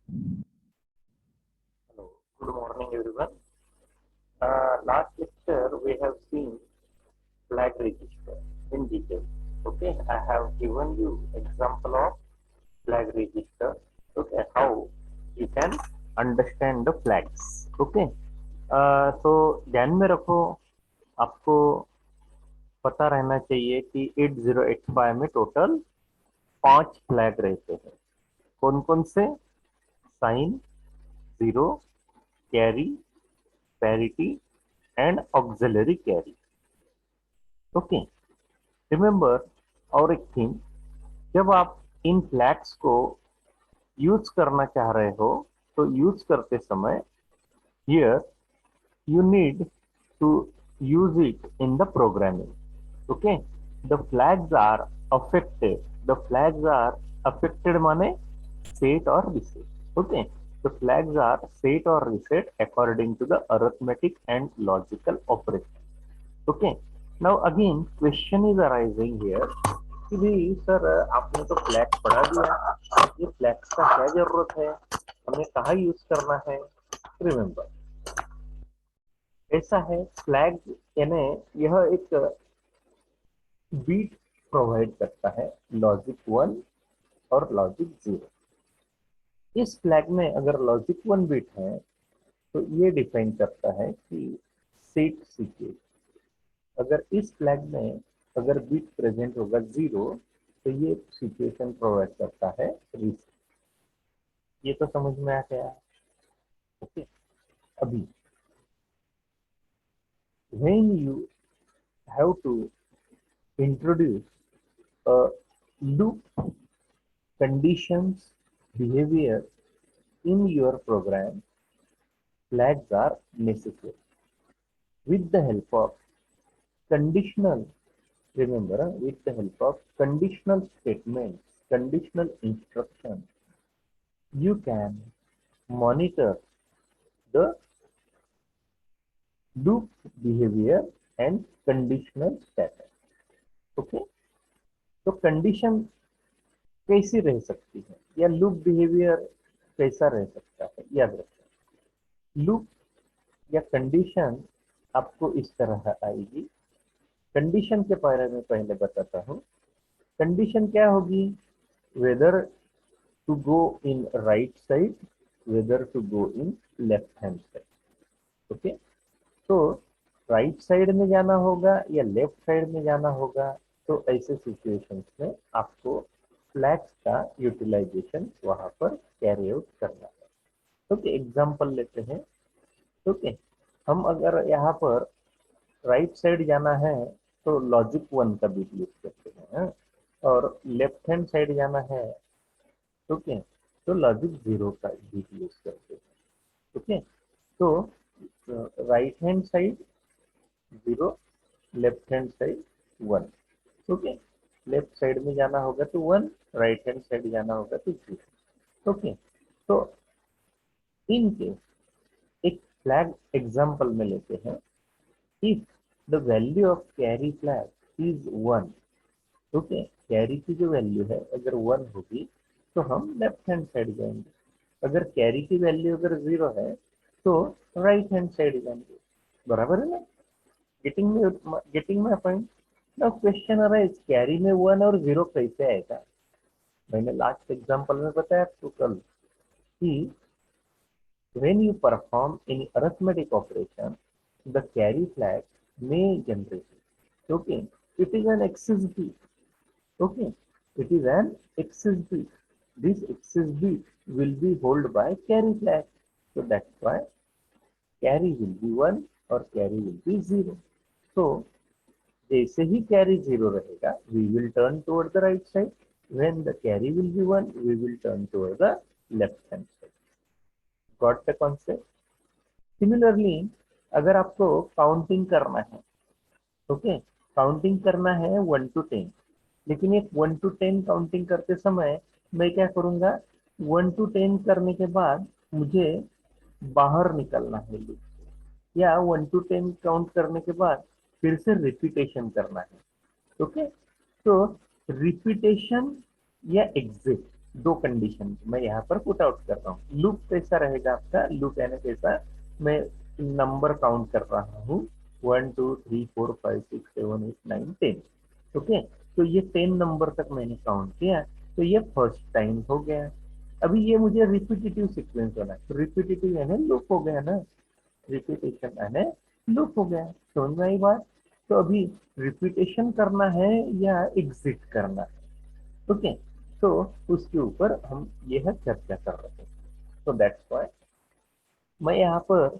Hello, good morning everyone. Last lecture we have seen flag register in detail. Okay, I have given you example of flag register. Okay, how you can understand the flags. Okay, तो ध्यान में रखो, आपको पता रहना चाहिए कि 8085 में टोटल 5 फ्लैग रहते हैं। कौन कौन से? Sign, zero, carry, parity and auxiliary carry. Okay, remember. और एक थिंग, जब आप इन फ्लैग्स को यूज करना चाह रहे हो तो यूज करते समय here you need to use it in the programming. Okay, the flags are affected, the flags are affected माने set or reset. Okay, the flags are set or reset according to the arithmetic and logical operation. Okay, now again question is arising here कि भाई sir आपने तो flag पढ़ा दिया, ये flags का क्या जरूरत है, हमें कहाँ यूज करना है? रिमेम्बर, ऐसा है फ्लैग यानी यह एक बीट प्रोवाइड करता है, लॉजिक 1 और लॉजिक 0। इस फ्लैग में अगर लॉजिक 1 बीट है तो ये डिफाइन करता है कि सेट सीक्वेंस। अगर इस फ्लैग में अगर बीट प्रेजेंट होगा 0 तो ये सिचुएशन प्रोवाइड करता है रीसेट। ये तो समझ में आ गया। ओके, अभी when you have to introduce a loop conditions behavior in your program, flags are necessary. With the help of conditional, remember, with the help of conditional statements, conditional instructions, you can monitor the loop behavior and conditional status. Okay, तो condition कैसी रह सकती है या loop behaviour कैसा रह सकता है? याद रखें, लूप या कंडीशन आपको इस तरह आएगी। कंडीशन के बारे में पहले बताता हूँ। कंडीशन क्या होगी? Whether to go in right side, whether to go in left hand side. Okay, तो राइट साइड में जाना होगा या लेफ्ट साइड में जाना होगा, तो ऐसे सिचुएशंस में आपको फ्लैग्स का यूटिलाइजेशन वहां पर कैरी आउट करना है। ओके, एग्जांपल लेते हैं। ओके, हम अगर यहाँ पर राइट साइड जाना है तो लॉजिक 1 का बीट यूज करते हैं, और लेफ्ट हैंड साइड जाना है ओके तो लॉजिक 0 का बीट यूज करते हैं। ओके, तो right hand side 0, left hand side 1। Okay, left side में जाना होगा तो 1, राइट हैंड साइड जाना होगा तो 0। ओके, तो इन केस एक फ्लैग एग्जांपल में लेते हैं। If the value of carry flag is 1, okay, carry की जो वैल्यू है अगर 1 होगी तो हम लेफ्ट हैंड साइड जाएंगे। अगर कैरी की वैल्यू अगर 0 है तो राइट हैंड साइड जाएंगे। बराबर है ना? Getting my point? Now question आ रहा है, कैरी में 1 और 0 कैसे आएगा? मैंने लास्ट एग्जांपल में बताया आपको कल कि when you perform any arithmetic operation, the carry flag may generate. Okay, it is an excess bit. Okay, it is an excess bit. This excess bit will be held by carry flag. So that's why carry will be 1 or carry will be 0. So जैसे ही carry 0 रहेगा, we will turn toward the right side. When the carry will be 1, we will turn toward the left hand side. Got the concept? Similarly अगर आपको counting करना है, okay, counting करना है 1 to 10, लेकिन एक 1 to 10 काउंटिंग करते समय मैं क्या करूंगा? 1 to 10 करने के बाद मुझे बाहर निकलना है लूप से, या 1 to 10 काउंट करने के बाद फिर से रिपीटेशन करना है। ओके, तो रिपीटेशन या एग्जिट दो कंडीशन मैं यहाँ पर पुट आउट कर रहा हूँ। लूप कैसा रहेगा आपका, लूप यानी कैसा, मैं नंबर काउंट कर रहा हूँ 1 2 3 4 5 6 7 8 9 10। ओके, तो ये 10 नंबर तक मैंने काउंट किया, तो ये फर्स्ट टाइम हो गया। अभी ये मुझे रिपीटेटिव सीक्वेंस होना है, तो रिपीटेटिव यानी लूप हो गया ना, रिपीटेशन यानी लूप हो गया। समझ में आई बात? तो अभी रिपीटेशन करना है या एग्जिट करना है, ओके, तो उसके ऊपर हम यह चर्चा कर रहे हैं। तो दैट्स व्हाई मैं यहाँ पर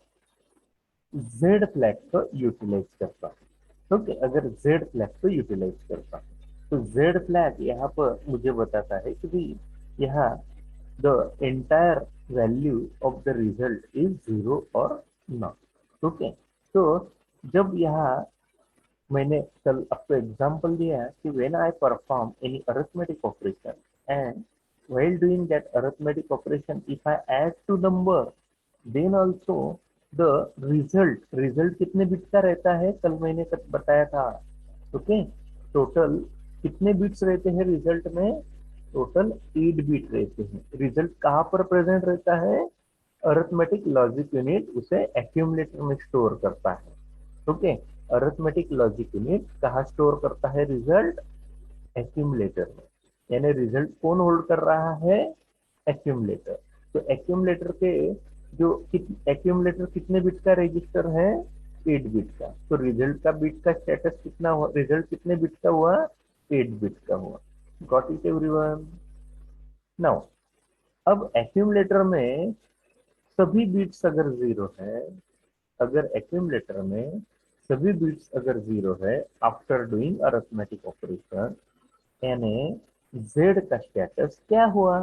जेड फ्लैग को यूटिलाइज करता हूँ। ओके, अगर जेड फ्लैग को यूटिलाइज करता हूँ तो जेड फ्लैग यहाँ पर मुझे बताता है कि भाई यहाँ the entire value of the result is 0 और नॉट। ओके, तो जब यहाँ मैंने कल आपको एग्जांपल दिया कि when I perform any arithmetic operation and while doing that arithmetic operation if I add two number then also the result कितने बिट का रहता है, कल मैंने बताया था। ओके, टोटल कितने बिट्स रहते हैं रिजल्ट में, टोटल 8 बिट रहते हैं। रिजल्ट कहाँ पर प्रेजेंट रहता है, अरिथमेटिक लॉजिक यूनिट उसे एक्यूमुलेटर में स्टोर करता है। ओके, अरिथमेटिक लॉजिक यूनिट कहाँ स्टोर करता है रिजल्ट, एक्यूमुलेटर में। यानी रिजल्ट कौन होल्ड कर रहा है, एक्यूमुलेटर। तो एक्यूमुलेटर के जो एक्यूमुलेटर कितने बिट का रजिस्टर है, 8 बिट का। तो रिजल्ट का बिट का स्टेटस कितना हुआ, रिजल्ट कितने बिट का हुआ, 8 बिट का हुआ। Got it everyone? नाउ अब एक्यूमुलेटर में सभी बिट्स अगर जीरो है, अगर एक्यूमुलेटर में सभी बिट्स अगर जीरो है आफ्टर डूइंग अरिथमेटिक ऑपरेशन, यानी जेड का स्टेटस क्या हुआ।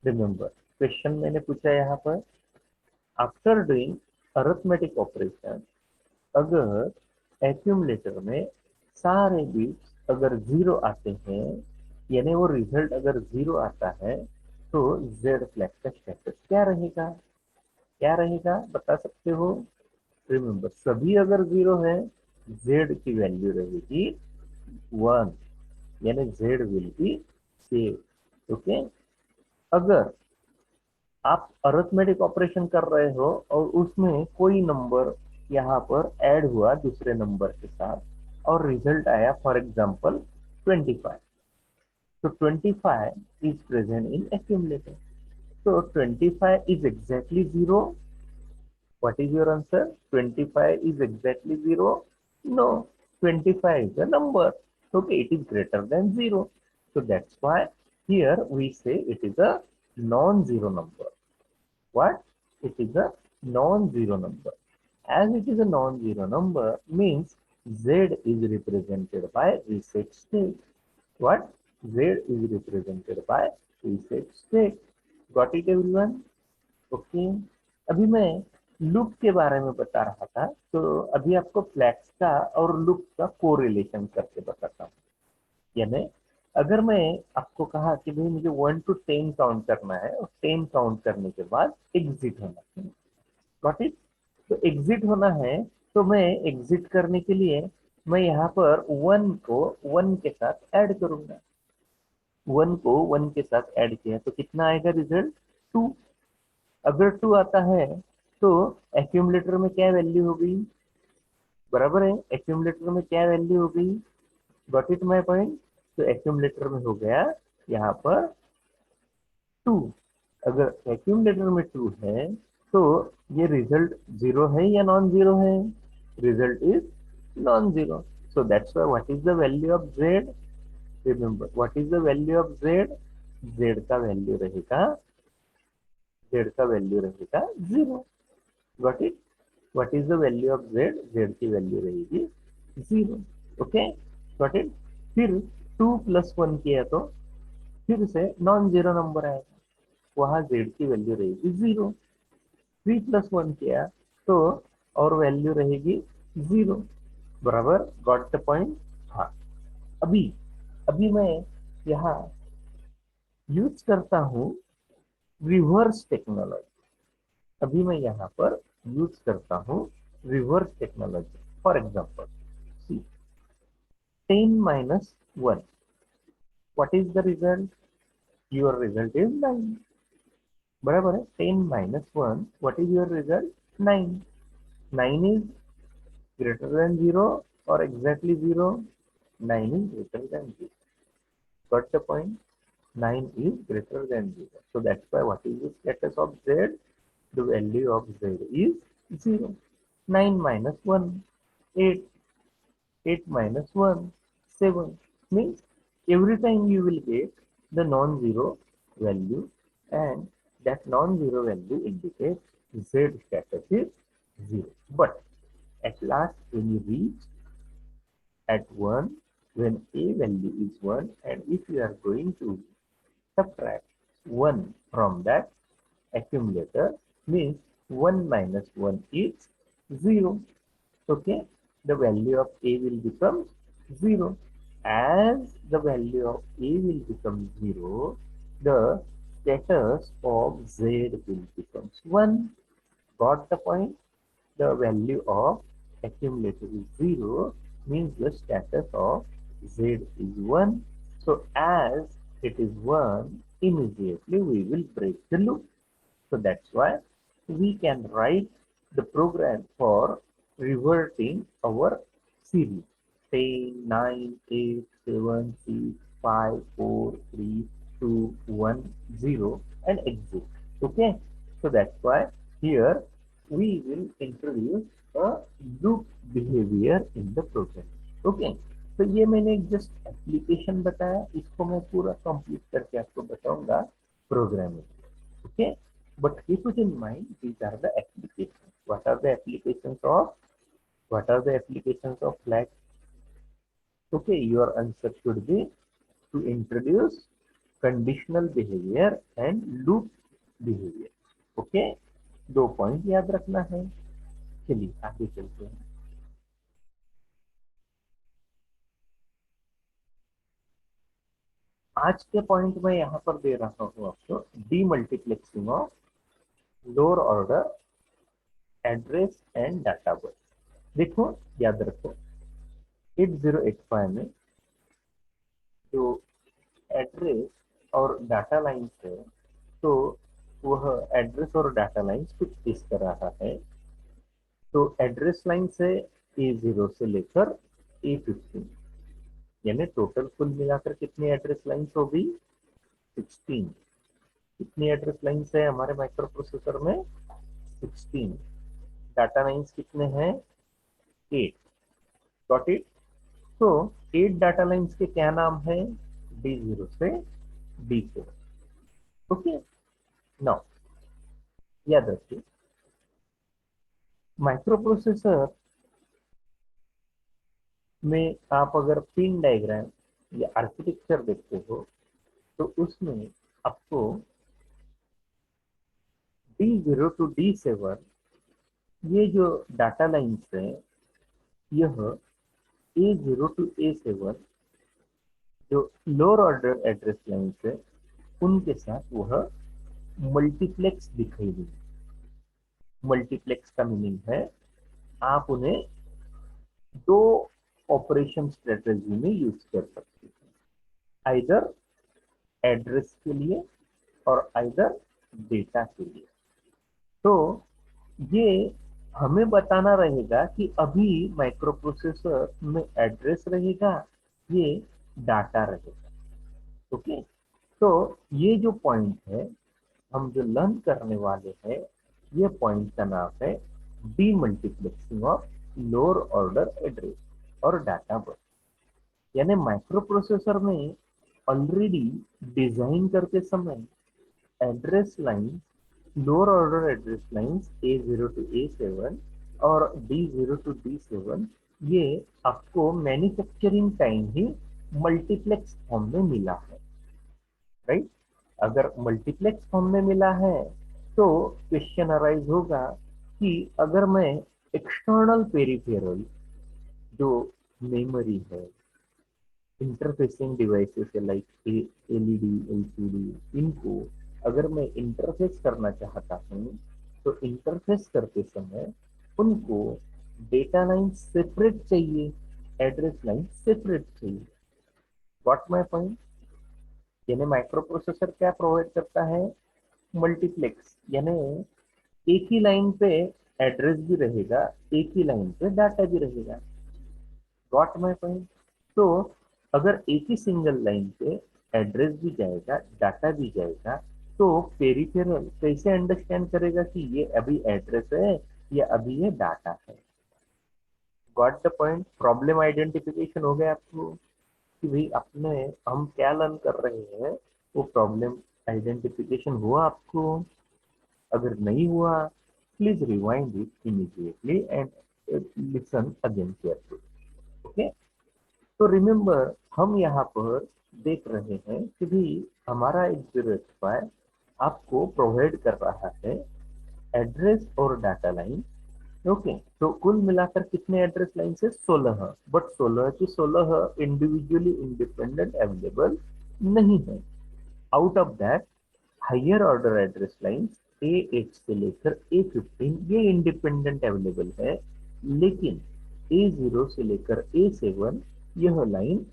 रिमेंबर क्वेश्चन मैंने पूछा यहाँ पर, आफ्टर डूइंग अरिथमेटिक ऑपरेशन अगर एक्यूमुलेटर में सारे बिट्स अगर जीरो आते हैं, यानी वो रिजल्ट अगर जीरो आता है, तो जेड फ्लैग का स्टेटस क्या रहेगा, क्या रहेगा बता सकते हो? रिमेंबर सभी अगर जीरो है, जेड की वैल्यू रहेगी 1, यानी Z will be save. Okay, अगर आप अरिथमेटिक ऑपरेशन कर रहे हो और उसमें कोई नंबर यहाँ पर ऐड हुआ दूसरे नंबर के साथ और रिजल्ट आया फॉर एग्जांपल 25, तो 25 इज प्रेजेंट इन एक्यूमुलेटर, तो 25 is exactly zero. What is your answer? 25 is exactly 0? No, 25 is a number. Okay, it is greater than 0. So that's why here we say it is a non-zero number. What? It is a non-zero number. As it is a non-zero number means Z is represented by reset state. What? Z is represented by reset state. Got it everyone? Okay, अभी मैं loop के बारे में बता रहा था, तो अभी आपको फ्लैक्स का और लूप का कोरिलेशन करके बताता हूँ। यानी अगर मैं आपको कहा कि भाई मुझे 1 to 10 काउंट करना है और 10 काउंट करने के बाद एग्जिट होना है, गॉट इट? तो एग्जिट होना है, तो मैं एग्जिट करने के लिए मैं यहाँ पर 1 को 1 के साथ ऐड करूंगा। 1 को 1 के साथ ऐड किया तो कितना आएगा रिजल्ट, 2। अगर 2 आता है तो एक्यूमुलेटर में क्या वैल्यू हो गई, बराबर है, एक्यूमुलेटर में क्या वैल्यू हो गई, गॉट इट माय पॉइंट? तो एक्यूमुलेटर में हो गया यहाँ पर 2। अगर एक्यूमुलेटर में 2 है तो ये रिजल्ट जीरो है या नॉन जीरो है, result is non zero. So that's why what is the value of Z, remember what is the value of Z, Z का वैल्यू रहेगा, जेड का वैल्यू रहेगा 0। Got it? What is the value of Z, Z की value रहेगी 0। Okay, got it? फिर 2 plus 1 किया तो फिर से नॉन जीरो नंबर आएगा, वहां जेड की वैल्यू रहेगी 0। 3 प्लस 1 किया तो और वैल्यू रहेगी 0, बराबर, गॉट द पॉइंट? हाँ, अभी अभी मैं यहाँ यूज करता हूँ रिवर्स टेक्नोलॉजी। अभी मैं यहाँ पर यूज करता हूँ reverse technology. For example see 10 minus 1, what is the result? Your result is 9। बराबर है, 10 minus 1, what is your result? 9। 9 is greater than 0 or exactly 0? 9 is greater than 0. Got the point? 9 is greater than 0. So that's why what is the status of Z? The value of Z is 0. 9 minus 1, 8. 8 minus 1, 7. Means every time you will get the non-zero value, and that non-zero value indicates Z status is 0. But at last when you reach at 1, when A value is 1, and if you are going to subtract 1 from that accumulator, means 1 minus 1 is 0. Okay, the value of A will become 0. As the value of A will become 0, the status of Z will become 1. Got the point? The value of accumulator is 0, means the status of Z is 1. So as it is 1, immediately we will break the loop. So that's why we can write the program for reverting our series. 10, 9, 8, 7, 6, 5, 4, 3, 2, 1, 0 and exit. Okay. So that's why here we will introduce a loop behavior in the program. Okay. तो ये मैंने एक just application बताया, इसको मैं पूरा complete करके आपको बताऊंगा programming. Okay, but keep it in mind, these are the applications. What are the applications of flag? Okay, your answer should be to introduce conditional behavior and loop behavior. Okay, 2 point याद रखना है. चलिए आगे चलते हैं. आज के point में यहाँ पर दे रहा हूँ आपको demultiplexing of lower order address and data बस. देखो, याद रखो 8085 में जो एड्रेस और डाटा लाइन्स है, तो वह एड्रेस और डाटा लाइन्स कुछ इस तरह है. तो एड्रेस लाइन से A0 से लेकर A15, यानी टोटल कुल मिलाकर कितनी एड्रेस लाइन्स होगी? 16. कितनी एड्रेस लाइन्स है हमारे माइक्रो प्रोसेसर में? 16. डाटा लाइन्स कितने हैं? 8. Got it? तो 8 डाटा लाइन्स के क्या नाम है? D0 से D7. ओके, नाउ याद रखिए, माइक्रो प्रोसेसर में आप अगर पिन डायग्राम या आर्किटेक्चर देखते हो, तो उसमें आपको D0 टू D7 ये जो डाटा लाइन्स है, यह A0 टू A7 जो लोअर ऑर्डर एड्रेस लाइन्स है, उनके साथ वह मल्टीप्लेक्स दिखाई देगी. मल्टीप्लेक्स का मीनिंग है आप उन्हें दो ऑपरेशन स्ट्रेटजी में यूज कर सकते हैं, आइदर एड्रेस के लिए और आइदर डेटा के लिए. तो ये हमें बताना रहेगा कि अभी माइक्रो प्रोसेसर में एड्रेस रहेगा, ये डाटा रहेगा. ओके, तो ये जो पॉइंट है हम जो लर्न करने वाले हैं, ये पॉइंट का नाम है demultiplexing of lower order address और डाटा बस. यानी माइक्रो प्रोसेसर में ऑलरेडी डिजाइन करते समय address line, lower order address lines A0 to A7 और D0 टू D7, ये आपको मैन्युफैक्चरिंग टाइम ही मल्टीप्लेक्स फॉर्म में मिला है. राइट? अगर मल्टीप्लेक्स फॉर्म में मिला है तो क्वेश्चन अराइज होगा कि अगर मैं एक्सटर्नल पेरिफेरल जो मेमोरी है, interfacing devices like LED, LCD, इनको अगर मैं इंटरफेस करना चाहता हूँ, तो इंटरफेस करते समय उनको डेटा लाइन सेपरेट चाहिए, एड्रेस लाइन सेपरेट चाहिए. What my point? यानी माइक्रो प्रोसेसर क्या प्रोवाइड करता है, मल्टीप्लेक्स, यानी एक ही लाइन पे एड्रेस भी रहेगा, एक ही लाइन पे डाटा भी रहेगा। Got my point. तो अगर एक ही सिंगल लाइन पे एड्रेस भी जाएगा, डाटा भी जाएगा, तो पेरिफेरल कैसे अंडरस्टैंड करेगा कि ये अभी एड्रेस है या अभी ये डाटा है। Got the point. Problem identification हो गया आपको कि भाई अपने हम क्या लर्न कर रहे हैं, वो प्रॉब्लम आइडेंटिफिकेशन हुआ आपको। अगर नहीं हुआ, please rewind it immediately and listen again carefully. Okay. तो रिमेम्बर, हम यहाँ पर देख रहे हैं कि भी हमारा 8085 आपको प्रोवाइड कर रहा है एड्रेस और डाटा लाइन। ओके। तो कुल मिलाकर कितने एड्रेस लाइन से, 16, बट 16 की 16 इंडिविजुअली इंडिपेंडेंट अवेलेबल नहीं है। Out of that, higher order address line A8 से लेकर A15 ये इंडिपेंडेंट अवेलेबल है, लेकिन A0 से लेकर A7 यह लाइन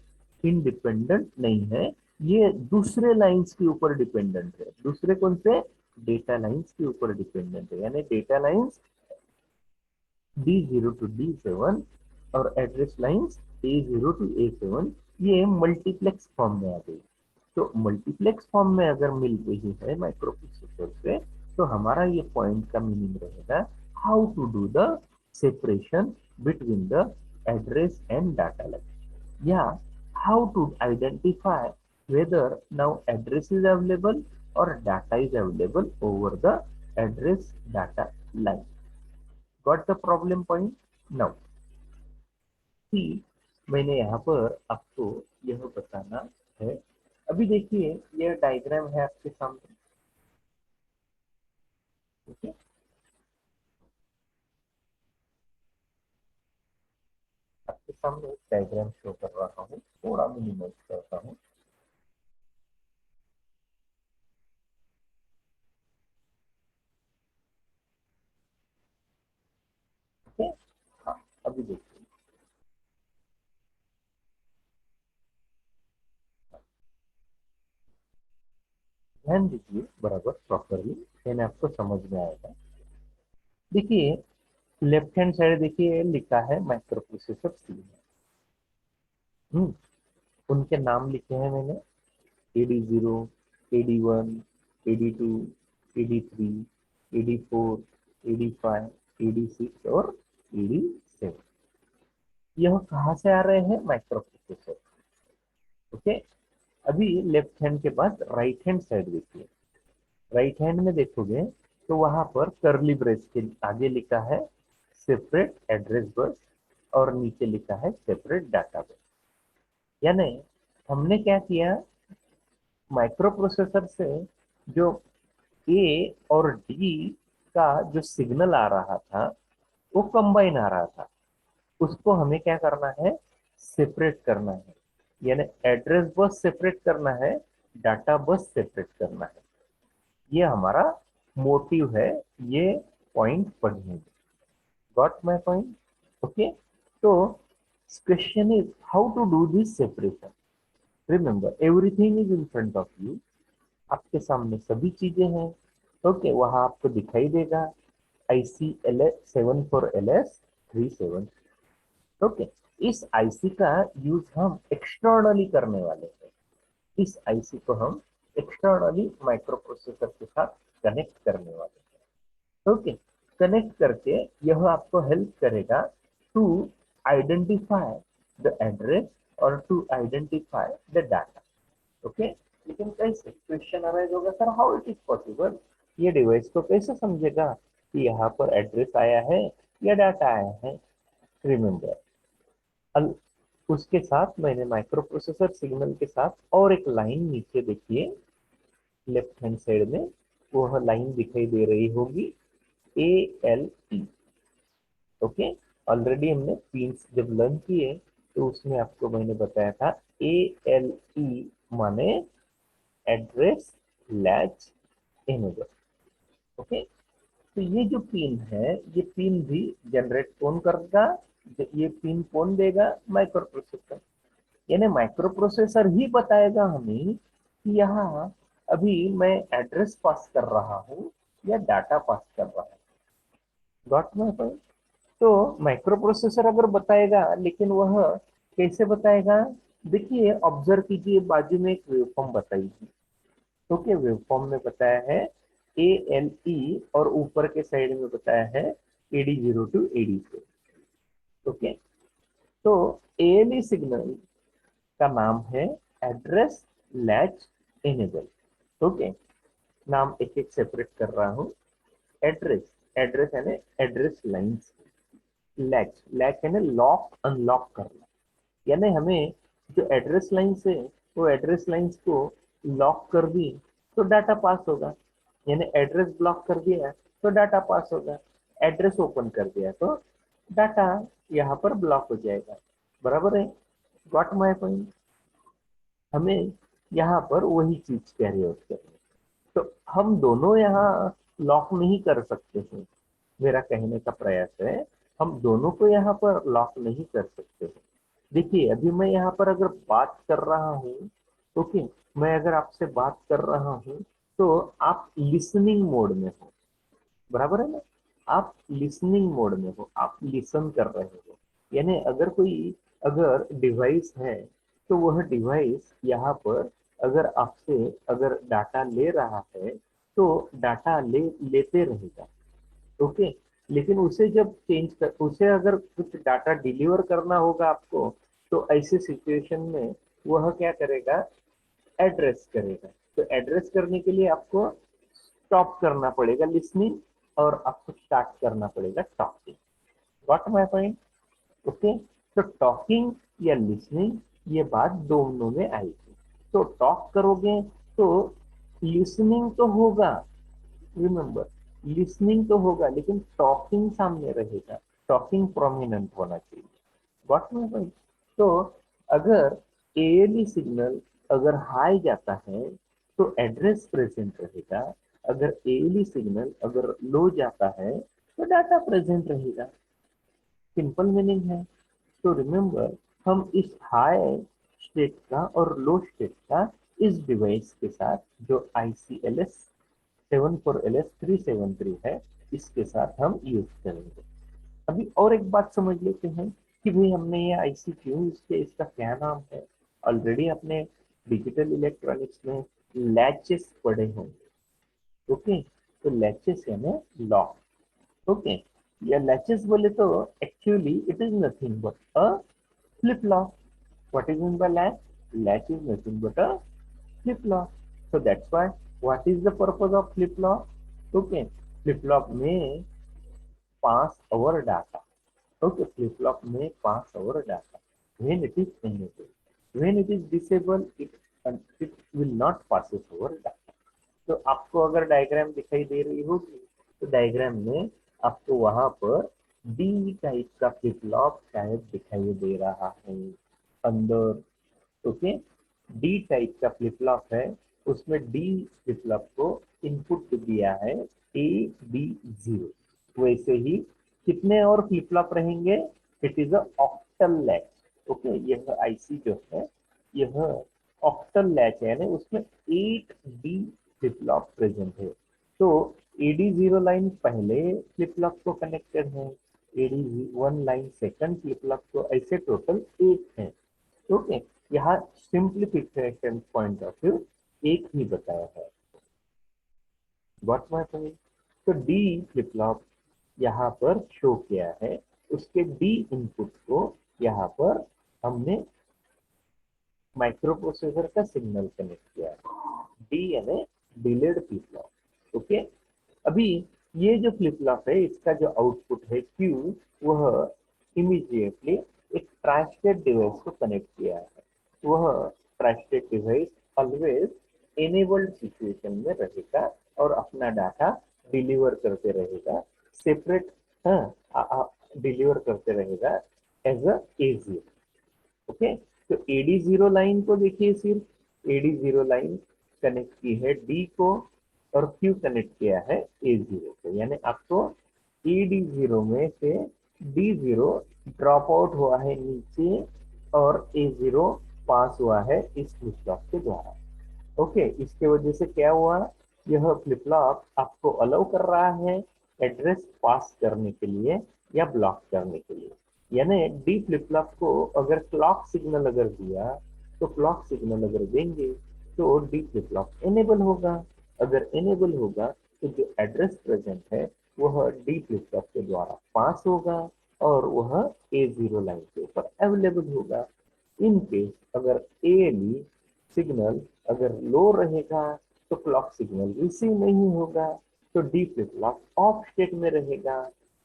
इंडिपेंडेंट नहीं है। ये दूसरे लाइंस के ऊपर डिपेंडेंट है। दूसरे कौन से, डेटा लाइंस के ऊपर डिपेंडेंट है। यानी data lines D0 to D7 और address lines A0 to A7 ये मल्टीप्लेक्स फॉर्म में आ गई। तो मल्टीप्लेक्स फॉर्म में अगर मिल रही है माइक्रो प्रोसेसर से, तो हमारा ये पॉइंट का मीनिंग रहेगा how to do the separation between the address and data line, या how to identify whether now address is available और data is available over the address data line. Got the problem point now. See, मैंने यहाँ पर आपको यह बताना है। अभी देखिए यह डायग्राम है आपके सामने। ठीक है, आपके सामने एक डायग्राम शो कर रहा हूँ, थोड़ा मिनिमाइज करता हूँ। ठीक है। हाँ, अभी देखिए, ध्यान दीजिए बराबर प्रॉपरली, यानी आपको समझ में आएगा। देखिए लेफ्ट हैंड साइड देखिए लिखा है माइक्रो प्रोसेसर सी। उनके नाम लिखे हैं मैंने, AD0, AD1, AD2, AD3, AD4, AD5, AD6 और AD7। यह कहाँ से आ रहे हैं, माइक्रो प्रोसेसर। ओके। अभी लेफ्ट हैंड के बाद राइट हैंड साइड देखिए। राइट हैंड में देखोगे तो वहां पर करली ब्रेस के आगे लिखा है सेपरेट एड्रेस बस और नीचे लिखा है सेपरेट डाटा बस। यानी हमने क्या किया, माइक्रो प्रोसेसर से जो ए और डी का जो सिग्नल आ रहा था वो कंबाइन आ रहा था, उसको हमें क्या करना है, सेपरेट करना है। यानी एड्रेस बस सेपरेट करना है, डाटा बस सेपरेट करना है। ये हमारा मोटिव है, ये पॉइंट पढ़ने में। Got my point. ओके। तो question is how to do this separation. Remember everything is in front of you, आपके सामने सभी चीजें हैं। ओके, वहां आपको दिखाई देगा IC74LS37। ओके। इस आईसी का यूज हम एक्सटर्नली करने वाले हैं। इस आईसी को हम एक्सटर्नली माइक्रो प्रोसेसर के साथ कनेक्ट करने वाले हैं। ओके। कनेक्ट करके यह आपको हेल्प करेगा टू आइडेंटिफाई द एड्रेस और to identify the data. Okay. लेकिन कैसे, क्वेश्चन अराइज होगा, sir how it is possible, ये डिवाइस को कैसे समझेगा कि यहाँ पर एड्रेस आया है या डाटा आया है। रिमेम्बर, उसके साथ मैंने माइक्रो प्रोसेसर सिग्नल के साथ और एक लाइन नीचे देखिए, लेफ्ट हैंड साइड में वह लाइन दिखाई दे रही होगी, ALE। ओके। ऑलरेडी हमने पिंस जब लर्न किए तो उसमें आपको मैंने बताया था ALE माने एड्रेस लैच इनेबल। ओके। तो ये जो पिन है, ये पिन भी जनरेट कौन करेगा, ये पिन कौन देगा, माइक्रो प्रोसेसर। यानी माइक्रो प्रोसेसर ही बताएगा हमें कि यहाँ अभी मैं एड्रेस पास कर रहा हूँ या डाटा पास कर रहा हूँ। Got my point. तो माइक्रो प्रोसेसर अगर बताएगा, लेकिन वह कैसे बताएगा? देखिए ऑब्जर्व कीजिए, बाजू में एक वेवफॉर्म बताई है। ओके, वेवफॉर्म में बताया है ए एल ई, और ऊपर के साइड में बताया है AD0 टू AD4। ओके, तो ALE सिग्नल का नाम है एड्रेस लैच इनेबल। ओके, नाम एक एक सेपरेट कर रहा हूँ। एड्रेस, एड्रेस यानी एड्रेस लाइंस। लैच, लैच यानी लॉक अनलॉक करना, यानी हमें जो एड्रेस लाइंस है वो एड्रेस लाइंस को लॉक कर दी तो डाटा पास होगा, यानी एड्रेस ब्लॉक कर दिया तो डाटा पास होगा, एड्रेस ओपन कर दिया तो डाटा यहाँ पर ब्लॉक हो जाएगा। बराबर है? Got my point. हमें यहाँ पर वही चीज कैरी आउट करनी। तो हम दोनों यहाँ लॉक नहीं कर सकते हैं, मेरा कहने का प्रयास है, हम दोनों को यहाँ पर लॉक नहीं कर सकते हैं। देखिए अभी मैं यहाँ पर अगर बात कर रहा हूँ, ओके, मैं अगर आपसे बात कर रहा हूँ तो आप लिसनिंग मोड में हो, बराबर है ना? आप लिसनिंग मोड में हो, आप लिसन कर रहे हो, यानी अगर कोई अगर डिवाइस है तो वह डिवाइस यहाँ पर अगर आपसे अगर डाटा ले रहा है तो डाटा लेते रहेगा। ओके, लेकिन उसे जब चेंज कर, उसे अगर कुछ डाटा डिलीवर करना होगा आपको, तो ऐसे सिचुएशन में वह क्या करेगा? एड्रेस करेगा। तो एड्रेस करने के लिए आपको स्टॉप करना पड़ेगा लिसनिंग, और आपको स्टार्ट करना पड़ेगा talking. Got my point? Okay, तो टॉकिंग या लिसनिंग, ये बात दोनों में आएगी। तो टॉक करोगे तो लिसनिंग तो होगा, रिमेंबर, लिसनिंग तो होगा, लेकिन टॉकिंग सामने रहेगा, टॉकिंग प्रोमिनेंट होना चाहिए। What my point? तो अगर ALE सिग्नल अगर हाई जाता है तो एड्रेस प्रेजेंट रहेगा, अगर ALE सिग्नल अगर लो जाता है तो डाटा प्रेजेंट रहेगा। सिंपल मीनिंग है। तो रिमेंबर, हम इस हाई स्टेट का और लो स्टेट का इस डिवाइस के साथ जो ICLS 74LS373 है, इसके साथ हम यूज करेंगे। अभी और एक बात समझ लेते हैं कि भाई हमने ये आईसी क्यों यूज किया, इसका क्या नाम है। ऑलरेडी अपने डिजिटल इलेक्ट्रॉनिक्स में लैचेस पढ़े होंगे। ओके, तो लैचेस यानी लॉक। ओके, या लैचेस बोले तो actually it is nothing but a flip lock. What is mean by latch? Latch is nothing but a flip flop. So that's why, what is the purpose of flip flop? Okay, flip flop may pass our data. Okay, flip flop may pass our data when it is enabled. When it is disabled, it will not passes our data. तो आपको अगर diagram दिखाई दे रही होगी तो diagram में आपको वहां पर डी टाइप का फ्लिप फ्लॉप शायद दिखाई दे रहा है अंदर। ओके, डी टाइप का फ्लिप फ्लॉप है, उसमें डी फ्लिप फ्लॉप को इनपुट दिया है AD0। वैसे ही कितने और फ्लिप फ्लॉप रहेंगे? It is a octal latch. Okay, यह आईसी जो है यह ऑक्टल लैच है, यानी उसमें 8D फ्लिप फ्लॉप प्रेजेंट है। तो AD0 लाइन पहले फ्लिप फ्लॉप को कनेक्टेड है, AD1 line second flip flop को, ऐसे टोटल 8 है। ओके, यहाँ सिंप्लीफिकेशन पॉइंट ऑफ व्यू एक ही बताया है। What my point? तो डी फ्लिप फ्लॉप यहाँ पर शो किया है, उसके डी इनपुट को यहाँ पर हमने माइक्रो प्रोसेसर का सिग्नल कनेक्ट किया है, डी यानी डिलेड फ्लिप फ्लॉप। ओके, अभी ये जो फ्लिप फ्लॉप है इसका जो आउटपुट है क्यू, वह इमीडिएटली एक ट्रांसलेट डिवाइस को कनेक्ट किया है। वह translate device always enabled situation में रहेगा और अपना डाटा डिलीवर करते रहेगा सेपरेट, डिलीवर करते रहेगा एज अ A0। ओके, तो AD0 लाइन को देखिए, सिर्फ AD0 लाइन कनेक्ट की है डी को और क्यू कनेक्ट किया है A0 को, यानी आपको AD0 में से D0 ड्रॉप आउट हुआ है नीचे और A0 पास हुआ है इस फ्लिप फ्लॉप के द्वारा। ओके, इसके वजह से क्या हुआ, यह फ्लिप फ्लॉप आपको अलाउ कर रहा है एड्रेस पास करने के लिए या ब्लॉक करने के लिए। यानी डी फ्लिप फ्लॉप को अगर क्लॉक सिग्नल अगर दिया, तो क्लॉक सिग्नल अगर देंगे तो डी फ्लिप फ्लॉप इनेबल होगा। अगर इनेबल होगा तो जो एड्रेस प्रेजेंट है वह डी फ्लिप फ्लॉप के द्वारा पास होगा और वह A0 लाइन के ऊपर अवेलेबल होगा। इन केस अगर ALE सिग्नल अगर लो रहेगा तो क्लॉक सिग्नल रिसीव नहीं होगा, तो D flip flop of state में रहेगा।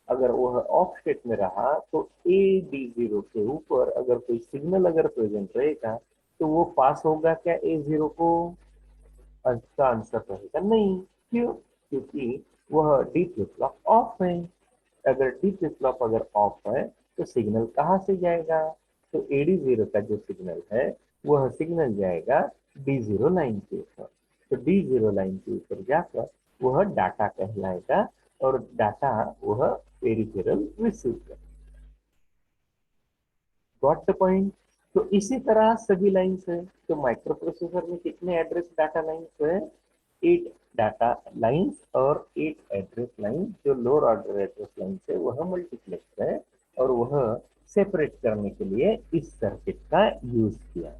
अगर वह ऑफ स्टेट में रहा तो AD0 के ऊपर अगर कोई सिग्नल अगर प्रेजेंट रहेगा तो वो पास होगा क्या A0 को? इसका आंसर रहेगा नहीं। क्यों? क्योंकि वह डी फ्लिप फ्लॉप ऑफ है। अगर डी फ्लिप फ्लॉप अगर ऑफ है तो सिग्नल कहाँ से जाएगा? तो AD0 का जो सिग्नल है वह सिग्नल जाएगा D0 लाइन के ऊपर। तो D0 लाइन के ऊपर जाकर वह डाटा कहलाएगा और डाटा वह पेरिफेरल रिसीव करेगा। Got the point? तो इसी तरह सभी लाइंस है। तो माइक्रो प्रोसेसर में कितने एड्रेस डाटा लाइंस है? 8 डाटा लाइंस और 8 एड्रेस लाइन। जो लोअर ऑर्डर एड्रेस लाइन है वह मल्टीप्लेक्स है और वह सेपरेट करने के लिए इस सर्किट का यूज किया।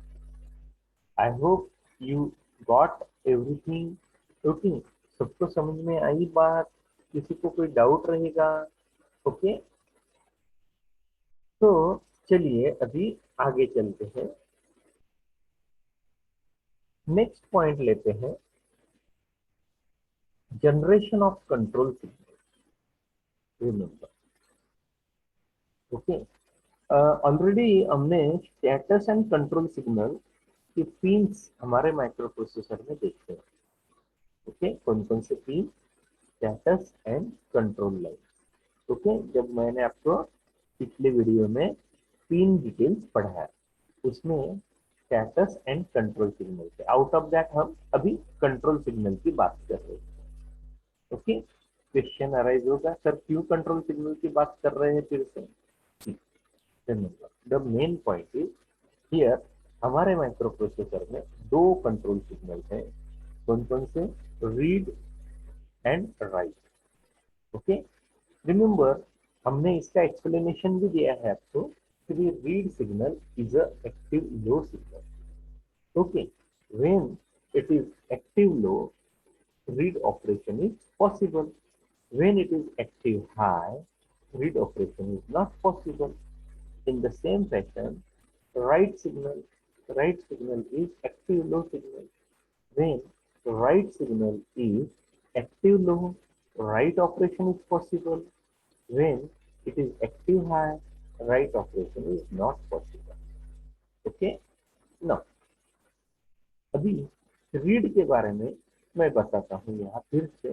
I hope you got everything. Okay, सबको समझ में आई बात? किसी को कोई डाउट रहेगा? ओके, तो चलिए अभी आगे चलते हैं। नेक्स्ट पॉइंट लेते हैं, generation of control signal. Remember, okay, already हमने स्टेटस एंड कंट्रोल सिग्नल के पिंस हमारे माइक्रो प्रोसेसर में देखे हैं। ओके, कौन कौन से pin? Status and control line. Okay, जब मैंने आपको पिछले वीडियो में पिन डिटेल्स पढ़ाया उसमें स्टेटस एंड कंट्रोल सिग्नल थे। आउट ऑफ दैट हम अभी कंट्रोल सिग्नल की बात कर रहे हैं। ओके, क्वेश्चन अराइज होगा, सर क्यों कंट्रोल सिग्नल की बात कर रहे हैं फिर से? The main point is here, हमारे माइक्रो प्रोसेसर में दो कंट्रोल सिग्नल हैं। कौन कौन से? Read and right. Okay, remember, हमने इसका एक्सप्लेनेशन भी दिया है आपको कि read signal is a active low signal. Okay, when it is active low, read operation is possible. When it is active high, read operation is not possible. In the same fashion, write signal is active low signal. When write signal is active low, write operation is possible. When it is active high, write operation is not possible. Okay? Now, अभी read के बारे में मैं बताता हूँ यहाँ फिर से।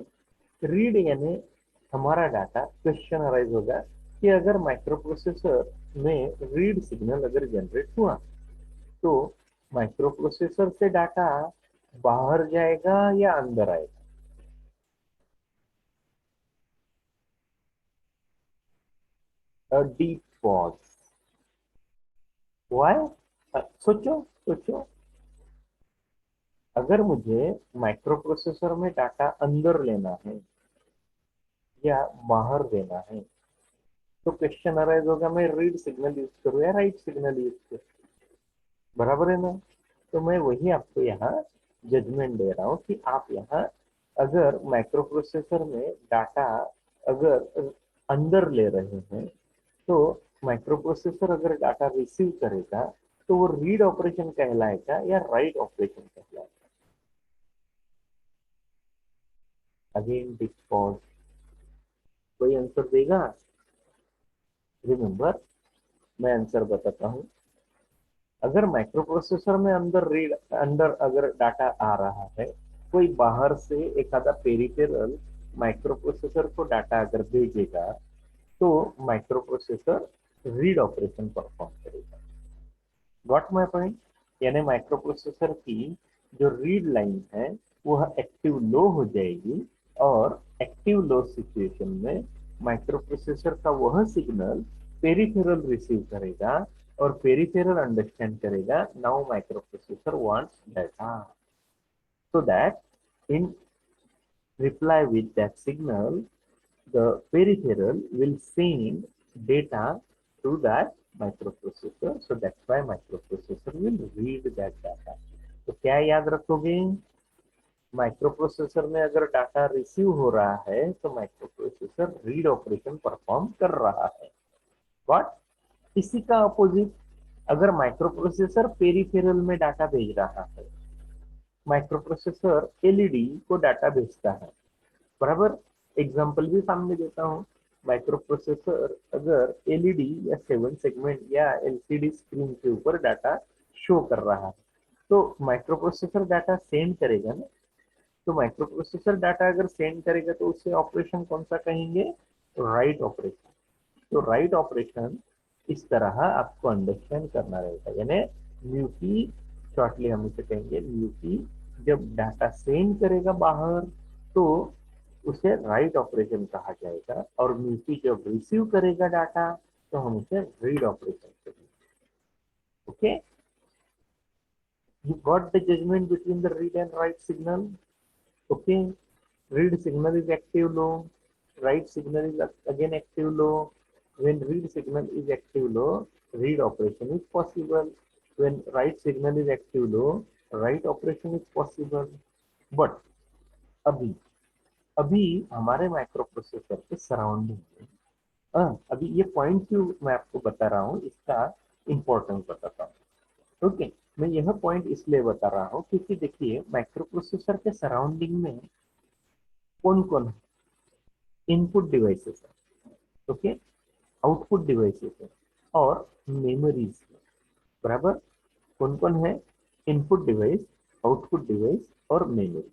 रीड यानी हमारा डाटा, क्वेश्चन अराइज होगा कि अगर माइक्रो प्रोसेसर में रीड सिग्नल अगर जनरेट हुआ तो माइक्रो प्रोसेसर से डाटा बाहर जाएगा या अंदर आएगा? Deep pause. व्हाई? सोचो सोचो, अगर मुझे माइक्रो प्रोसेसर में डाटा अंदर लेना है या बाहर देना है तो क्वेश्चन अराइज होगा, मैं रीड सिग्नल यूज करूँ या राइट सिग्नल यूज करूँ? बराबर है ना? तो मैं वही आपको यहाँ जजमेंट दे रहा हूँ कि आप यहाँ अगर माइक्रो प्रोसेसर में डाटा अगर अंदर ले रहे हैं तो माइक्रो प्रोसेसर अगर डाटा रिसीव करेगा तो वो रीड ऑपरेशन कहलाएगा या राइट ऑपरेशन कहलाएगा? अगेन बिकॉज, कोई आंसर देगा? रिमेंबर, मैं आंसर बताता हूँ। अगर माइक्रो प्रोसेसर में अंदर अगर डाटा आ रहा है, कोई बाहर से एक आधा पेरिफेरल माइक्रो प्रोसेसर को डाटा अगर भेजेगा तो micro processor read operation perform करेगा। Got my point? यानी माइक्रो प्रोसेसर की जो रीड लाइन है वह एक्टिव लो हो जाएगी और एक्टिव लो सिचुएशन में माइक्रो प्रोसेसर का वह सिग्नल पेरिफेरल रिसीव करेगा और पेरिफेरल अंडरस्टैंड करेगा, now micro processor wants data. so that in reply with that signal, the peripheral will send data to that microprocessor. So that's why microprocessor will read that data. तो क्या याद रखोगे, microprocessor में अगर data receive हो रहा है तो माइक्रोप्रोसेसर रीड ऑपरेशन परफॉर्म कर रहा है। बट इसी का अपोजिट, अगर माइक्रोप्रोसेसर पेरिफेरल में डाटा भेज रहा है, माइक्रोप्रोसेसर एलईडी को डाटा भेजता है, बराबर। एग्जांपल भी सामने देता हूँ। माइक्रोप्रोसेसर अगर एलईडी या 7 सेगमेंट या एलसीडी स्क्रीन के ऊपर डाटा शो कर रहा है, तो माइक्रोप्रोसेसर डाटा सेंड करेगा ना। तो माइक्रोप्रोसेसर डाटा अगर सेंड करेगा तो उसे ऑपरेशन कौन सा कहेंगे, राइट ऑपरेशन। तो राइट ऑपरेशन इस तरह आपको अंडरस्टैंड करना रहेगा, यानी म्यूटी, शॉर्टली हम इसे कहेंगे म्यूटी, जब डाटा सेंड करेगा बाहर तो उसे राइट ऑपरेशन कहा जाएगा, और म्यूटी जब रिसीव करेगा डाटा तो हम उसे रीड ऑपरेशन कहेंगे। Okay, you got the judgement between the read and write signal. Okay, read signal is active low, write signal is again active low. When read signal is active low, read operation is possible. When write signal is active low, write operation is possible. But अभी अभी हमारे micro processor के surrounding में, अभी ये point क्यों मैं आपको बता रहा हूँ, इसका इंपॉर्टेंस बताता हूँ। ओके, मैं यह पॉइंट इसलिए बता रहा हूँ क्योंकि देखिए माइक्रो प्रोसेसर के सराउंडिंग में कौन कौन है, इनपुट डिवाइसेस है, ओके, आउटपुट डिवाइसेस है, और मेमोरीज है, बराबर। कौन कौन है, इनपुट डिवाइस, आउटपुट डिवाइस और मेमोरी।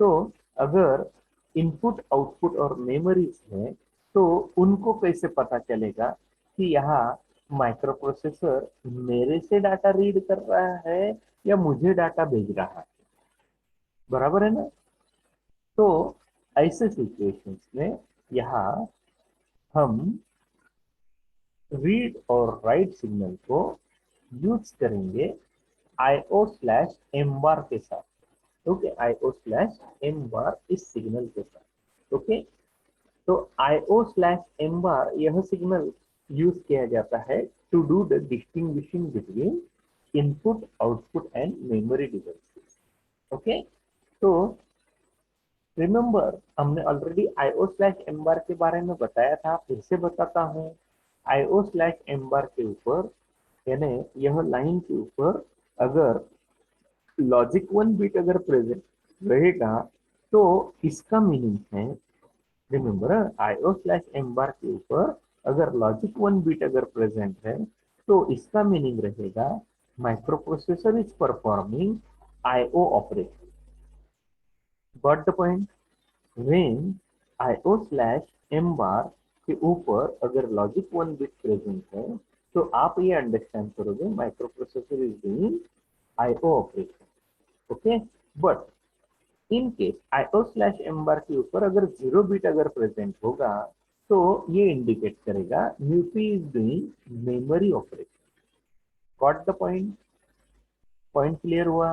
तो अगर इनपुट, आउटपुट और मेमोरीज है तो उनको कैसे पता चलेगा कि यहाँ माइक्रो प्रोसेसर मेरे से डाटा रीड कर रहा है या मुझे डाटा भेज रहा है, बराबर है ना। तो ऐसे सिचुएशंस में यहाँ हम रीड और राइट सिग्नल को यूज करेंगे IO स्लैश एम बार के साथ। ओके, IO स्लैश एम बार इस सिग्नल के साथ। ओके, तो IO स्लैश एम बार यह सिग्नल यूज किया जाता है to do the distinguishing between input, output and memory devices. Okay, तो रिमेंबर हमने already IO slash M bar के बारे में बताया था, फिर से बताता हूँ। IO स्लैश एम बार के ऊपर, यानी यह लाइन के ऊपर अगर लॉजिक 1 बिट अगर प्रेजेंट रहेगा तो इसका मीनिंग है, remember IO slash M bar के ऊपर अगर लॉजिक 1 बिट अगर प्रेजेंट है तो इसका मीनिंग रहेगा micro processor is performing IO operation. Got the point. When IO slash M bar के ऊपर अगर लॉजिक 1 बिट प्रेजेंट है तो आप ये अंडरस्टैंड करोगे micro processor is doing IO operation. Okay, but in case IO slash M bar के ऊपर अगर 0 बिट अगर प्रेजेंट होगा तो ये इंडिकेट करेगा UP is doing memory operation. Got the point, point clear हुआ।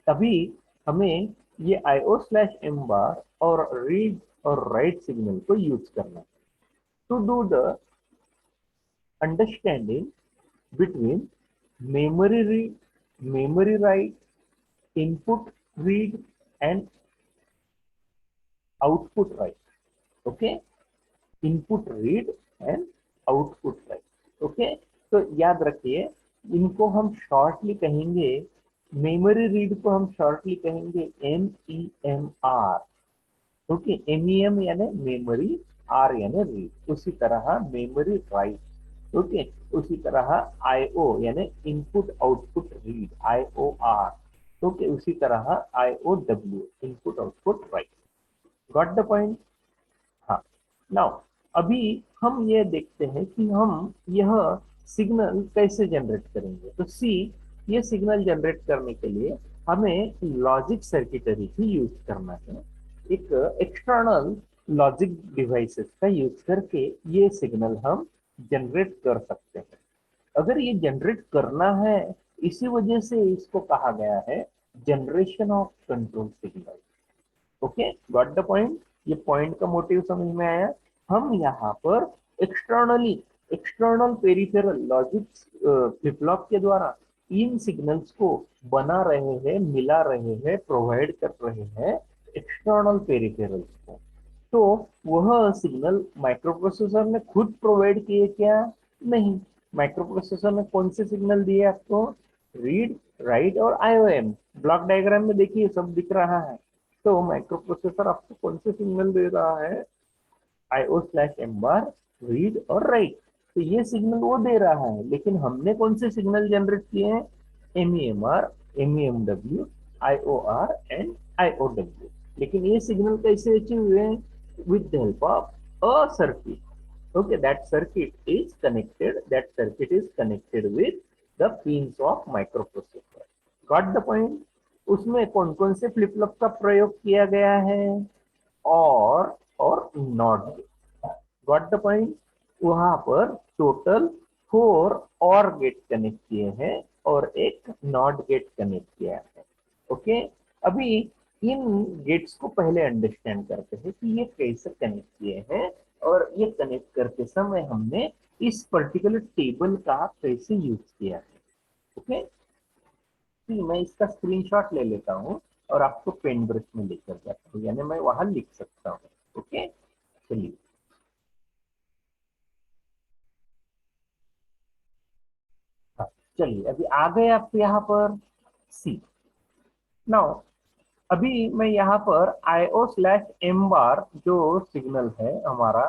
तभी हमें ये IO स्लैश एम बार और रीड और राइट सिग्नल को यूज करना है to do the understanding between memory read, memory write, input read and output write. Okay, input read and output write. Okay, तो याद रखिए इनको हम शॉर्टली कहेंगे, मेमोरी रीड को हम शॉर्टली कहेंगे MEMR। ओके, MEM यानी मेमोरी, R यानी रीड। उसी तरह मेमोरी राइट, ओके, उसी तरह IO यानी input output read, IOR। Okay, उसी तरह IOW, input output right. Got the point. हाँ, नाउ अभी हम ये देखते हैं कि हम यह सिग्नल कैसे जनरेट करेंगे। तो सी, ये सिग्नल जनरेट करने के लिए हमें लॉजिक सर्किटरी ही यूज करना है। एक एक्सटर्नल लॉजिक डिवाइसेस का यूज करके ये सिग्नल हम जनरेट कर सकते हैं। अगर ये जनरेट करना है, इसी वजह से इसको कहा गया है generation of control signal. Okay, got the point. ये पॉइंट का मोटिव समझ में आया। हम यहाँ पर externally, external peripheral logic flip flop के द्वारा इन सिग्नल्स को बना रहे हैं, मिला रहे हैं, प्रोवाइड कर रहे हैं एक्सटर्नल पेरिफेरल्स को। तो वह सिग्नल माइक्रोप्रोसेसर ने खुद प्रोवाइड किए क्या? नहीं। माइक्रोप्रोसेसर ने कौन से सिग्नल दिए आपको? रीड, राइट और आईओएम। ब्लॉक डायग्राम में देखिए सब दिख रहा है। तो माइक्रोप्रोसेसर आपको कौन से सिग्नल दे रहा है? IO स्लैश एम बार, रीड और राइट। तो ये सिग्नल वो दे रहा है, लेकिन हमने कौन से सिग्नल जनरेट किए हैं? MEMR, MEMW, IOR and IOW। लेकिन ये सिग्नल कैसे अचीव हुए? With the help of a circuit. Okay, that circuit is connected with the pins of microprocessor. Got the point. उसमें कौन कौन से फ्लिप फ्लॉप का प्रयोग किया गया है? और not gate. Got the point. वहां पर टोटल 4 और गेट कनेक्ट किए हैं और एक नॉट गेट कनेक्ट किया है। ओके, अभी इन गेट्स को पहले अंडरस्टैंड करते हैं कि ये कैसे कनेक्ट किए हैं, और ये कनेक्ट करते समय हमने इस पर्टिकुलर टेबल का कैसे यूज किया है। ओके, तो मैं इसका स्क्रीनशॉट ले लेता हूँ और आपको पेन ब्रश में लेकर जाता हूँ, यानी मैं वहां लिख सकता हूँ। ओके, चलिए। हाँ, चलिए अभी आ गए आप यहाँ पर। सी नाउ, अभी मैं यहाँ पर IO स्लैश एम बार जो सिग्नल है हमारा,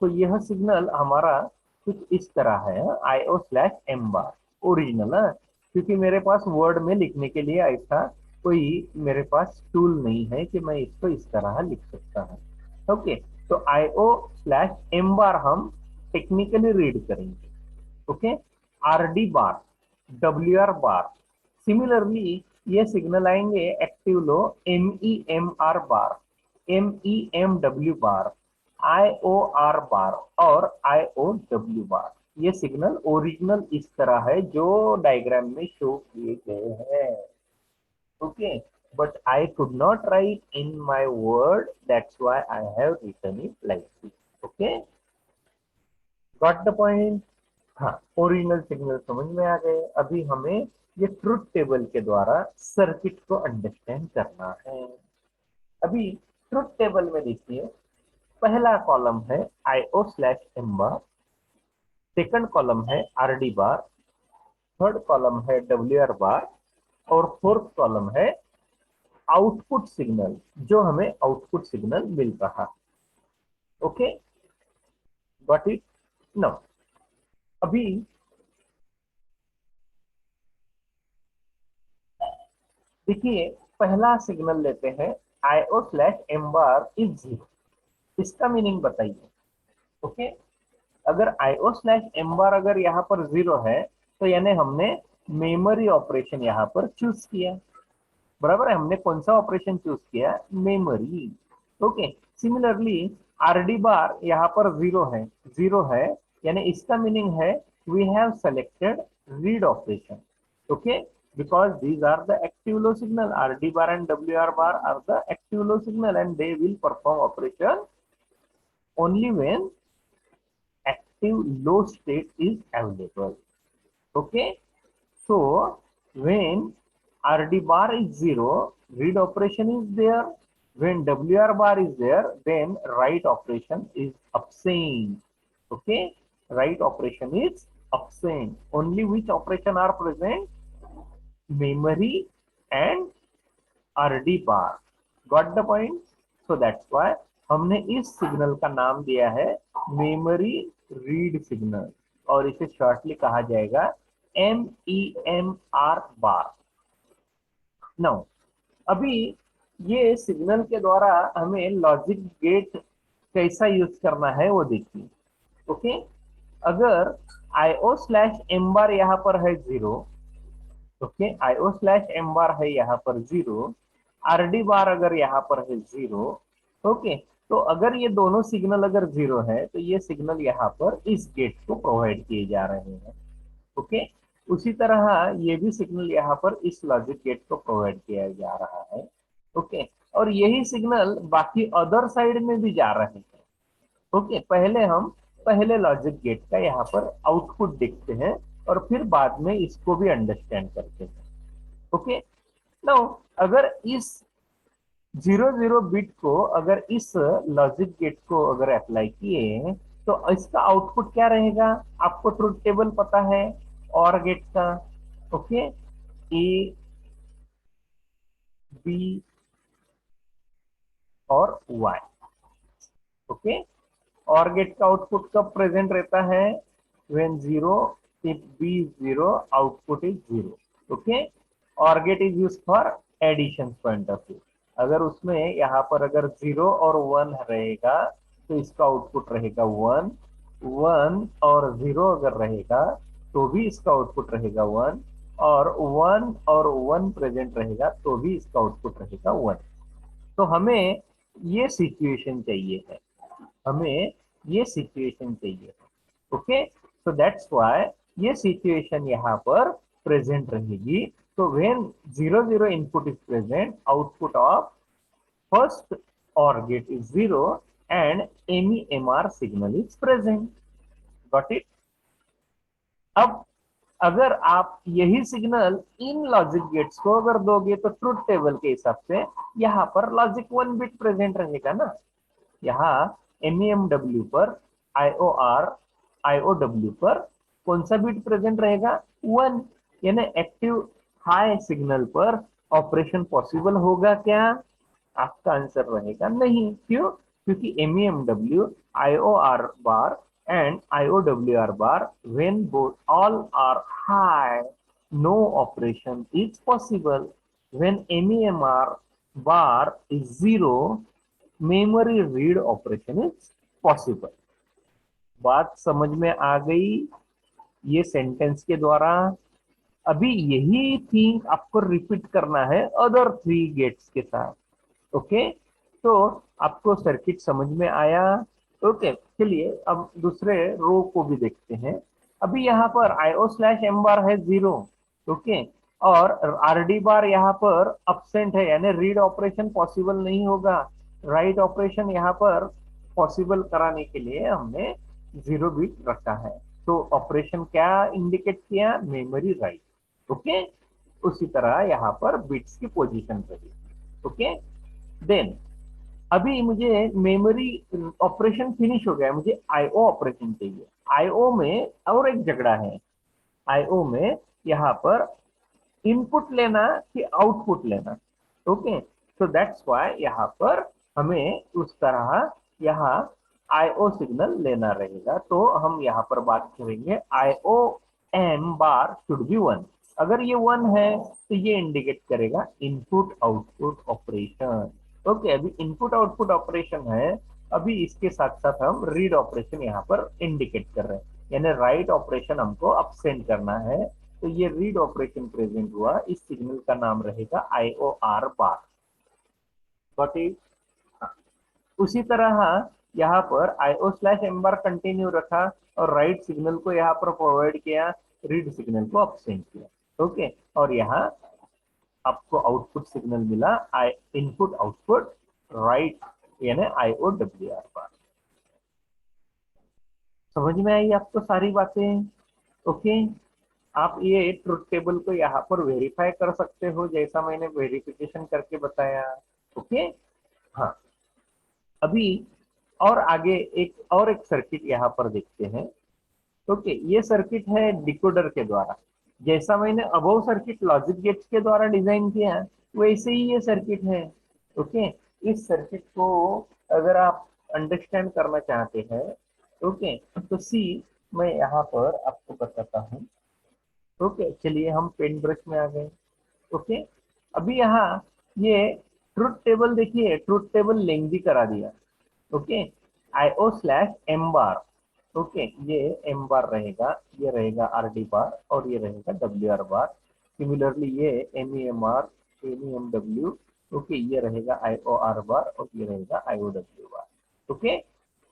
तो यह सिग्नल हमारा कुछ इस तरह है। IO स्लैश एम बार ओरिजिनल है, क्योंकि मेरे पास वर्ड में लिखने के लिए ऐसा कोई मेरे पास टूल नहीं है कि मैं इसको इस तरह लिख सकता हूँ। ओके, तो IO स्लैश एम बार हम टेक्निकली रीड करेंगे। ओके, RD बार, WR बार। सिमिलरली ये सिग्नल आएंगे एक्टिव लो MEMR बार, MEMW बार, IOR बार और IOW बार। ये सिग्नल ओरिजिनल इस तरह है जो डायग्राम में शो किए गए हैं। Okay, but I could not write in my word, that's why I have written it like this. Okay, got the point? हाँ, ओरिजिनल सिग्नल समझ में आ गए। अभी हमें ये ट्रुथ टेबल के द्वारा सर्किट को अंडरस्टैंड करना है। अभी ट्रुथ टेबल में देखिए, पहला कॉलम है IO स्लैश एम बार, सेकंड कॉलम है RD बार, थर्ड कॉलम है WR बार और फोर्थ कॉलम है आउटपुट सिग्नल, जो हमें आउटपुट सिग्नल मिल रहा है। Okay, got it? नो, अभी देखिए पहला सिग्नल लेते हैं IO slash M bar is 0। इसका मीनिंग बताइए। ओके, अगर IO स्लैश एम बार अगर यहाँ पर 0 है, तो यानी हमने मेमोरी ऑपरेशन यहाँ पर चूज किया। बराबर है, हमने कौन सा ऑपरेशन चूज किया? मेमोरी। ओके, सिमिलरली RD बार यहाँ पर 0 है, 0 है, यानी इसका मीनिंग है we have selected read operation. Okay, because these are the active low signal, RD bar and WR bar are the active low signal and they will perform operation only when active low state is available. Okay, so when RD bar is 0, read operation is there. When WR bar is there, then write operation is absent. Okay, write operation is absent. Only which operation are present? Memory and RD bar. Got the point? So that's why हमने इस signal का नाम दिया है memory read signal, और इसे shortly कहा जाएगा MEMR बार। नाउ, अभी ये सिग्नल के द्वारा हमें लॉजिक गेट कैसा यूज करना है वो देखिए। ओके, अगर IO स्लैश एम बार यहाँ पर है 0, ओके, IO स्लैश एम बार है यहाँ पर 0, RD बार अगर यहाँ पर है 0, ओके, तो अगर ये दोनों सिग्नल अगर 0 है, तो ये सिग्नल यहाँ पर इस गेट को प्रोवाइड किए जा रहे हैं। ओके, उसी तरह ये भी सिग्नल यहाँ पर इस लॉजिक गेट को प्रोवाइड किया जा रहा है। ओके, और यही सिग्नल बाकी अदर साइड में भी जा रहे हैं। ओके, पहले हम पहले लॉजिक गेट का यहाँ पर आउटपुट देखते हैं और फिर बाद में इसको भी अंडरस्टैंड करते हैं। ओके, नाउ अगर इस 00 बिट को अगर इस लॉजिक गेट को अगर अप्लाई किए तो इसका आउटपुट क्या रहेगा? आपको ट्रुथ टेबल पता है और गेट का। ओके, ए बी और वाई। ओके, और गेट का आउटपुट कब प्रेजेंट रहता है? When zero, if B zero output is zero. Okay, और gate is use for addition point of view. अगर उसमें यहाँ पर अगर 0 और 1 रहेगा तो इसका आउटपुट रहेगा 1। 1 और 0 अगर रहेगा तो भी इसका आउटपुट रहेगा 1, और 1 और 1 प्रेजेंट रहेगा तो भी इसका आउटपुट रहेगा 1। तो हमें ये सिचुएशन चाहिए है, हमें ये सिचुएशन चाहिए। ओके, सो दैट्स व्हाई ये सिचुएशन यहाँ पर प्रेजेंट रहेगी। तो when 00 input is present, output of first और gate is 0 and MEMR signal is present. Got it? अब अगर आप यही सिग्नल इन लॉजिक गेट्स को अगर दोगे तो ट्रुथ टेबल के हिसाब से यहाँ पर लॉजिक 1 बिट प्रेजेंट रहेगा ना। यहाँ MEMW पर IOW पर कौन सा बिट प्रेजेंट रहेगा? 1। यानी एक्टिव हाई सिग्नल पर ऑपरेशन पॉसिबल होगा क्या? आपका आंसर रहेगा नहीं। क्यों? क्योंकि MEMW, IOR bar and IOWR bar, when both all are high, no operation is possible. When MEMR bar is 0, memory read operation is possible. बात समझ में आ गई ये सेंटेंस के द्वारा? अभी यही थिंग आपको रिपीट करना है अदर 3 गेट्स के साथ। ओके, तो आपको सर्किट समझ में आया? ओके, चलिए अब दूसरे रो को भी देखते हैं। अभी यहाँ पर IO/M बार है 0। ओके, और RD बार यहाँ पर absent है, यानी रीड ऑपरेशन पॉसिबल नहीं होगा। राइट ऑपरेशन यहाँ पर पॉसिबल कराने के लिए हमने 0 बिट रखा है। तो ऑपरेशन क्या इंडिकेट किया? Memory write. ओके, उसी तरह यहाँ पर बिट्स की पोजीशन रही। ओके, देन अभी मुझे मेमोरी ऑपरेशन फिनिश हो गया, मुझे आईओ ऑपरेशन चाहिए। आईओ में और एक झगड़ा है। आईओ में यहाँ पर इनपुट लेना कि आउटपुट लेना। ओके, सो दैट्स व्हाई यहाँ पर हमें उस तरह यहाँ आईओ सिग्नल लेना रहेगा। तो हम यहाँ पर बात करेंगे IO M bar should be 1। अगर ये 1 है तो ये इंडिकेट करेगा इनपुट आउटपुट ऑपरेशन। ओके, अभी इनपुट आउटपुट ऑपरेशन है, अभी इसके साथ साथ हम रीड ऑपरेशन यहाँ पर इंडिकेट कर रहे हैं, यानी राइट ऑपरेशन हमको अपसेंड करना है। तो ये रीड ऑपरेशन प्रेजेंट हुआ, इस सिग्नल का नाम रहेगा IOR बार। Got it? उसी तरह यहाँ पर IO/M बार कंटिन्यू रखा और राइट सिग्नल को यहाँ पर प्रोवाइड किया, रीड सिग्नल को अपसेंड किया। ओके, और यहाँ आपको आउटपुट सिग्नल मिला इनपुट आउटपुट राइट, यानी IOWR बार। समझ में आई आपको सारी बातें? ओके, आप ये ट्रुथ टेबल को यहाँ पर वेरीफाई कर सकते हो जैसा मैंने वेरिफिकेशन करके बताया। ओके, हाँ, अभी और आगे एक सर्किट यहाँ पर देखते हैं। ओके, ये सर्किट है डिकोडर के द्वारा। जैसा मैंने अबव सर्किट लॉजिक गेट्स के द्वारा डिजाइन किया वैसे ही ये सर्किट है। ओके, इस सर्किट को अगर आप अंडरस्टैंड करना चाहते हैं, ओके, तो सी मैं यहाँ पर आपको बताता हूँ। ओके, चलिए हम पेन ब्रश में आ गए। ओके, अभी यहाँ ये ट्रुथ टेबल देखिए, ट्रुथ टेबल लेंदी करा दिया। ओके, IO/M बार। ओके, ये M बार रहेगा, ये रहेगा RD बार और ये रहेगा WR बार। सिमिलरली ये MEMR, MEMW। ओके, ये रहेगा IOR बार और ये रहेगा IOW बार। ओके,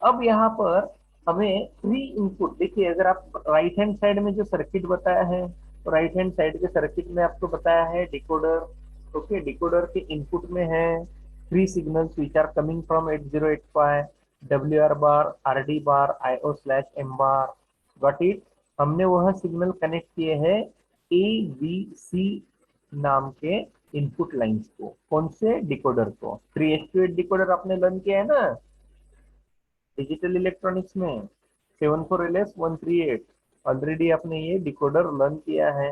अब यहाँ पर हमें 3 इनपुट देखिए, अगर आप राइट हैंड साइड में जो सर्किट बताया है, तो राइट हैंड साइड के सर्किट में आपको बताया है डिकोडर। ओके, डिकोडर के इनपुट में है three signals which are coming from 8085, WR bar, RD bar, IO/M bar. Got it. हमने वह सिग्नल कनेक्ट किए हैं ABC नाम के इनपुट लाइंस को। कौन से? डिकोडर को। 3:8 डिकोडर आपने लर्न किया है ना डिजिटल इलेक्ट्रॉनिक्स में, 74LS138। ऑलरेडी आपने ये डिकोडर लर्न किया है।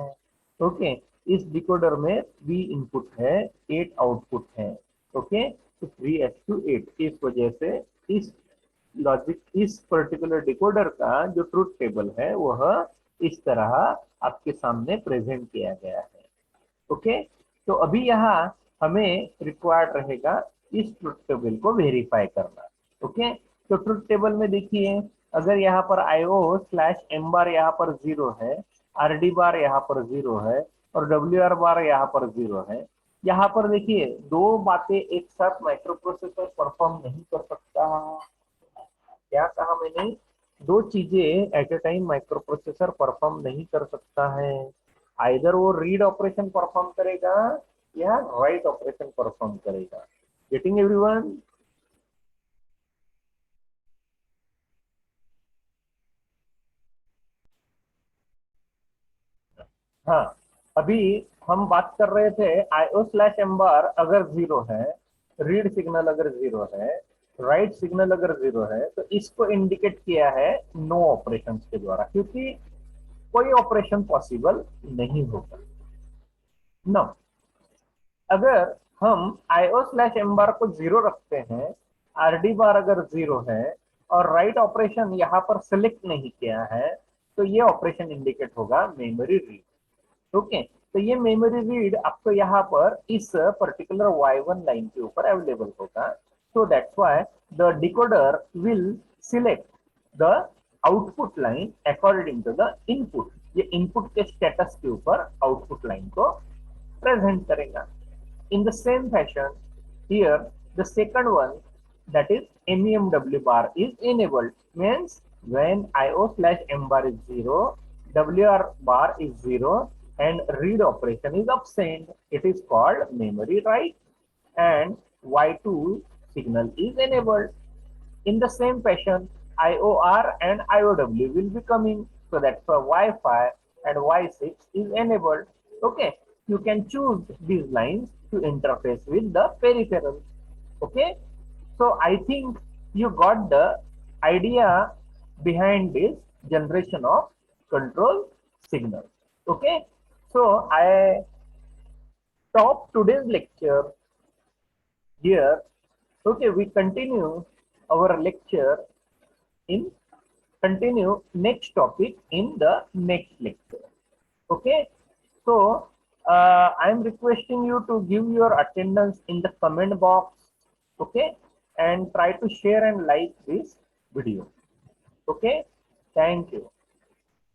ओके, इस डिकोडर में 3 इनपुट है, 8 आउटपुट है। ओके, तो 3:8। इस वजह से इस लॉजिक, इस पर्टिकुलर डिकोडर का जो ट्रुथ टेबल है वह इस तरह आपके सामने प्रेजेंट किया गया है। ओके, तो अभी यहाँ हमें रिक्वायर्ड रहेगा इस ट्रुथ टेबल को वेरीफाई करना। ओके, तो ट्रुथ टेबल में देखिए, अगर यहाँ पर IO/M बार यहाँ पर 0 है, RD बार यहाँ पर 0 है और WR बार यहाँ पर 0 है, यहाँ पर देखिए दो बातें एक साथ माइक्रो प्रोसेसर परफॉर्म नहीं कर सकता। क्या कहा मैंने? दो चीजें at a time microprocessor perform नहीं कर सकता है। आइदर वो रीड ऑपरेशन परफॉर्म करेगा या राइट ऑपरेशन परफॉर्म करेगा। Getting everyone? हाँ, अभी हम बात कर रहे थे IO/M बार अगर 0 है, रीड सिग्नल अगर 0 है, राइट सिग्नल अगर 0 है, तो इसको इंडिकेट किया है नो ऑपरेशन के द्वारा, क्योंकि कोई ऑपरेशन पॉसिबल नहीं होगा। नो, अगर हम IO/M बार को 0 रखते हैं, RD बार अगर 0 है और राइट ऑपरेशन यहाँ पर सिलेक्ट नहीं किया है, तो ये ऑपरेशन इंडिकेट होगा मेमोरी रीड। ओके, तो ये मेमोरी रीड आपको यहाँ पर इस पर्टिकुलर Y1 लाइन के ऊपर अवेलेबल होगा। So that's why the decoder will select the output line according to the input. ये इनपुट के स्टेटस के ऊपर आउटपुट लाइन को प्रेजेंट करेगा। In the same fashion, here the second one, that is MEMW bar, is enabled. Means when IO/M bar is 0, WR bar is 0, and read operation is absent, it is called memory write, and Y2 signal is enabled. In the same fashion, IOR and IOW will be coming. So that's why Wi-Fi and Y6 is enabled. Okay, you can choose these lines to interface with the peripherals. Okay, so I think you got the idea behind this generation of control signals. Okay, so I stop today's lecture here. Okay, we continue our lecture in continue next topic in the next lecture. Okay, so I am requesting you to give your attendance in the comment box. Okay, and try to share and like this video. Okay, thank you.